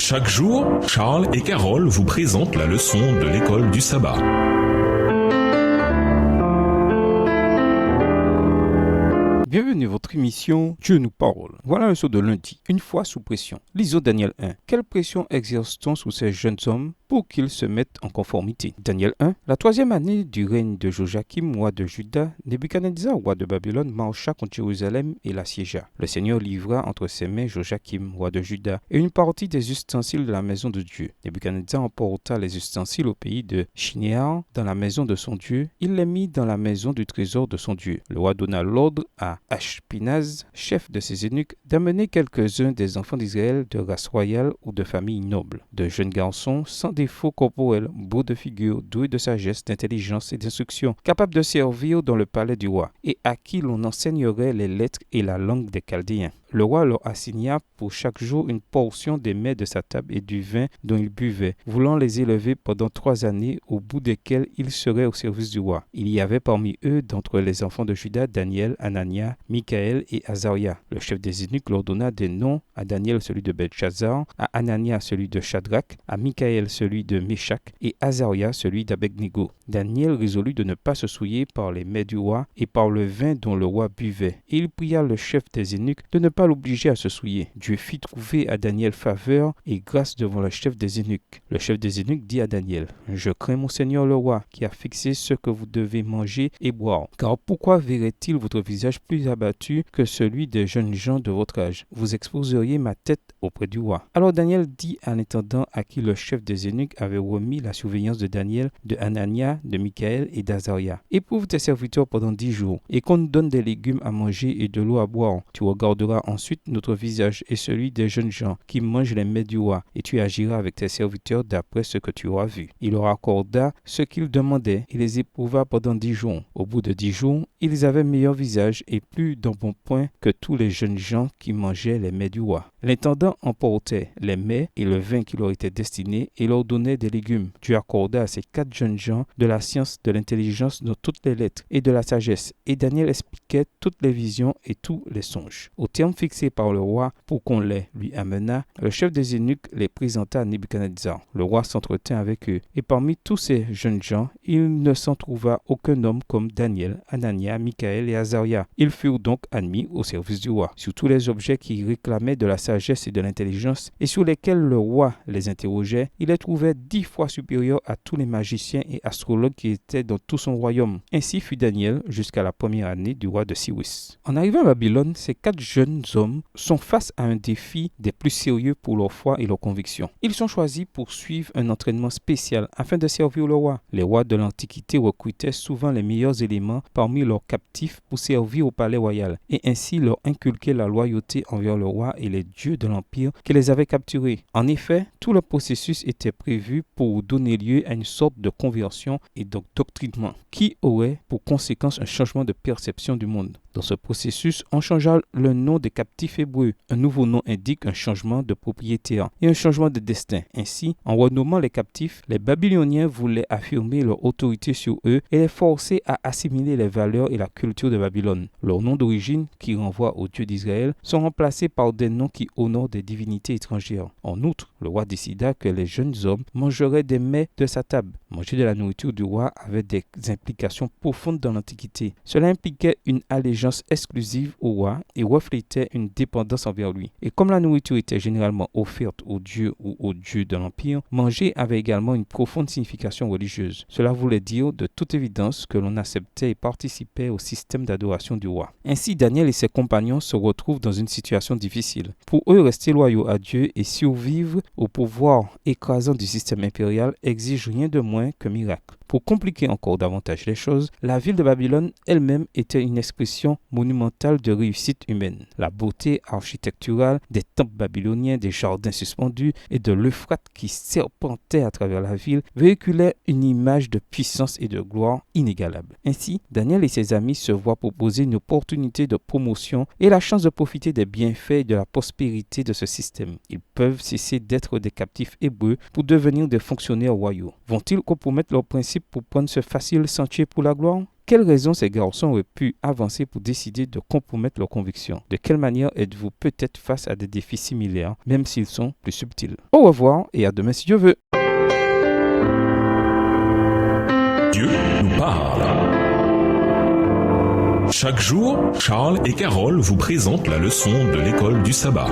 Chaque jour, Charles et Carole vous présentent la leçon de l'école du sabbat. Bienvenue à votre émission Dieu nous parle. Voilà un saut de lundi. Une fois sous pression. Lisons Daniel 1. Quelle pression exerce-t-on sur ces jeunes hommes pour qu'ils se mettent en conformité? Daniel 1. La troisième année du règne de Joachim, roi de Juda, Nebuchadnezzar, roi de Babylone, marcha contre Jérusalem et l'assiégea. Le Seigneur livra entre ses mains Joachim, roi de Juda, et une partie des ustensiles de la maison de Dieu. Nebuchadnezzar emporta les ustensiles au pays de Shinéar, dans la maison de son Dieu. Il les mit dans la maison du trésor de son Dieu. Le roi donna l'ordre à Ashpenaz, chef de ses eunuques, d'amener quelques-uns des enfants d'Israël de race royale ou de famille noble, de jeunes garçons sans défaut corporel, beaux de figure, doués de sagesse, d'intelligence et d'instruction, capables de servir dans le palais du roi, et à qui l'on enseignerait les lettres et la langue des Chaldéens. Le roi leur assigna pour chaque jour une portion des mets de sa table et du vin dont ils buvaient, voulant les élever pendant 3 années, au bout desquelles ils seraient au service du roi. Il y avait parmi eux, d'entre les enfants de Juda, Daniel, Anania, Michaël et Azaria. Le chef des eunuques leur donna des noms: à Daniel celui de Belchazzar, à Anania celui de Shadrach, à Michaël celui de Meshach et Azaria celui d'Abednego. Daniel résolut de ne pas se souiller par les mets du roi et par le vin dont le roi buvait. Et il pria le chef des eunuques de ne pas l'obliger à se souiller. Dieu fit trouver à Daniel faveur et grâce devant le chef des eunuques. Le chef des eunuques dit à Daniel: Je crains mon Seigneur le roi, qui a fixé ce que vous devez manger et boire. Car pourquoi verrait-il votre visage plus abattu que celui des jeunes gens de votre âge? Vous exposeriez ma tête auprès du roi. Alors Daniel dit à l'intendant à qui le chef des eunuques avait remis la surveillance de Daniel, de Anania, de Michaël et d'Azaria: Éprouve tes serviteurs pendant 10 jours, et qu'on nous donne des légumes à manger et de l'eau à boire. Tu regarderas ensuite notre visage et celui des jeunes gens qui mangent les mets du roi, et tu agiras avec tes serviteurs d'après ce que tu auras vu. Il leur accorda ce qu'ils demandaient et les éprouva pendant 10 jours. Au bout de 10 jours, ils avaient meilleur visage et plus d'embonpoint que tous les jeunes gens qui mangeaient les mets du roi. L'intendant emportait les mets et le vin qui leur était destiné et leur donnait des légumes. Dieu accorda à ces 4 jeunes gens de la science, de l'intelligence dans toutes les lettres et de la sagesse. Et Daniel expliquait toutes les visions et tous les songes. Au terme fixé par le roi pour qu'on les lui amena, le chef des eunuques les présenta à Nebuchadnezzar. Le roi s'entretint avec eux, et parmi tous ces jeunes gens, il ne s'en trouva aucun homme comme Daniel, Anania, Michaël et Azaria. Ils furent donc admis au service du roi. Sur tous les objets qui réclamaient de la sagesse et de l'intelligence, et sur lesquels le roi les interrogeait, il les trouvait 10 fois supérieurs à tous les magiciens et astrologues qui étaient dans tout son royaume. Ainsi fut Daniel jusqu'à la première année du roi de Cyrus. En arrivant à Babylone, ces 4 jeunes hommes sont face à un défi des plus sérieux pour leur foi et leur conviction. Ils sont choisis pour suivre un entraînement spécial afin de servir le roi. Les rois de l'Antiquité recrutaient souvent les meilleurs éléments parmi leurs captifs pour servir au palais royal et ainsi leur inculquer la loyauté envers le roi et les dieux de l'Empire qui les avaient capturés. En effet, tout le processus était prévu pour donner lieu à une sorte de conversion et d'endoctrinement qui aurait pour conséquence un changement de perception du monde. Dans ce processus, on changea le nom des captifs hébreux. Un nouveau nom indique un changement de propriétaire et un changement de destin. Ainsi, en renommant les captifs, les Babyloniens voulaient affirmer leur autorité sur eux et les forcer à assimiler les valeurs et la culture de Babylone. Leurs noms d'origine, qui renvoient au Dieu d'Israël, sont remplacés par des noms qui honorent des divinités étrangères. En outre, le roi décida que les jeunes hommes mangeraient des mets de sa table. Manger de la nourriture du roi avait des implications profondes dans l'Antiquité. Cela impliquait une allégeance exclusive au roi et reflétait une dépendance envers lui. Et comme la nourriture était généralement offerte aux dieux ou aux dieux de l'Empire, manger avait également une profonde signification religieuse. Cela voulait dire de toute évidence que l'on acceptait et participait au système d'adoration du roi. Ainsi, Daniel et ses compagnons se retrouvent dans une situation difficile. Pour eux, rester loyaux à Dieu et survivre au pouvoir écrasant du système impérial exige rien de moins qu'un miracle. Pour compliquer encore davantage les choses, la ville de Babylone elle-même était une expression monumentale de réussite humaine. La beauté architecturale des temples babyloniens, des jardins suspendus et de l'Euphrate qui serpentait à travers la ville véhiculait une image de puissance et de gloire inégalable. Ainsi, Daniel et ses amis se voient proposer une opportunité de promotion et la chance de profiter des bienfaits et de la prospérité de ce système. Ils peuvent cesser d'être des captifs hébreux pour devenir des fonctionnaires royaux. Vont-ils compromettre leurs principes pour prendre ce facile sentier pour la gloire? Quelles raisons ces garçons auraient pu avancer pour décider de compromettre leurs convictions? De quelle manière êtes-vous peut-être face à des défis similaires, même s'ils sont plus subtils? Au revoir et à demain si Dieu veut. Dieu nous parle. Chaque jour, Charles et Carole vous présentent la leçon de l'école du sabbat.